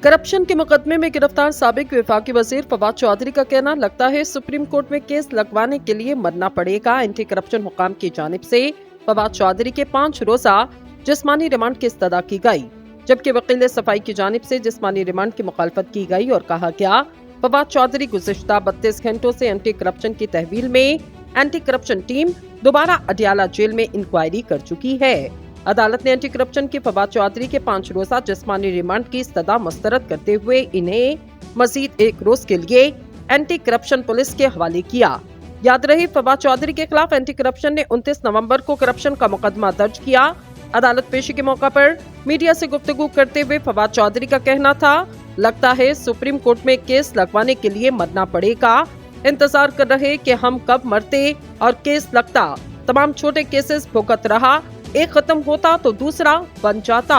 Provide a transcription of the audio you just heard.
Corruption के मुकदमे में गिरफ्तार साबिक वफाकी वजीर फवाद चौधरी का कहना, लगता है सुप्रीम कोर्ट में केस लगवाने के लिए मरना पड़ेगा। एंटी करप्शन हुकाम की जानिब से फवाद चौधरी के 5 रोजा जिस्मानी रिमांड की इस्तदा की गई, जबकि वकील सफाई की जानिब से जिस्मानी रिमांड की मुखालफत की गई और कहा गया फवाद चौधरी गुज़िश्ता 32 घंटों से एंटी करप्शन की तहवील में एंटी करप्शन टीम दोबारा अडियाला जेल में इंक्वायरी कर चुकी है। अदालत ने एंटी करप्शन की फवाद चौधरी के 5 रोजा जिस्मानी रिमांड की इस्तदा मुस्तरद करते हुए इन्हें मजीद 1 रोज के लिए एंटी करप्शन पुलिस के हवाले किया। याद रहे, फवाद चौधरी के खिलाफ एंटी करप्शन ने 29 नवंबर को करप्शन का मुकदमा दर्ज किया। अदालत पेशी के मौका पर मीडिया से गुफ्तगू करते हुए फवाद चौधरी का कहना था, लगता है सुप्रीम कोर्ट में केस लगवाने के लिए मरना पड़ेगा। इंतजार कर रहे कि हम कब मरते और केस लगता। तमाम छोटे केसेस भुगत रहा, एक खत्म होता तो दूसरा बन जाता।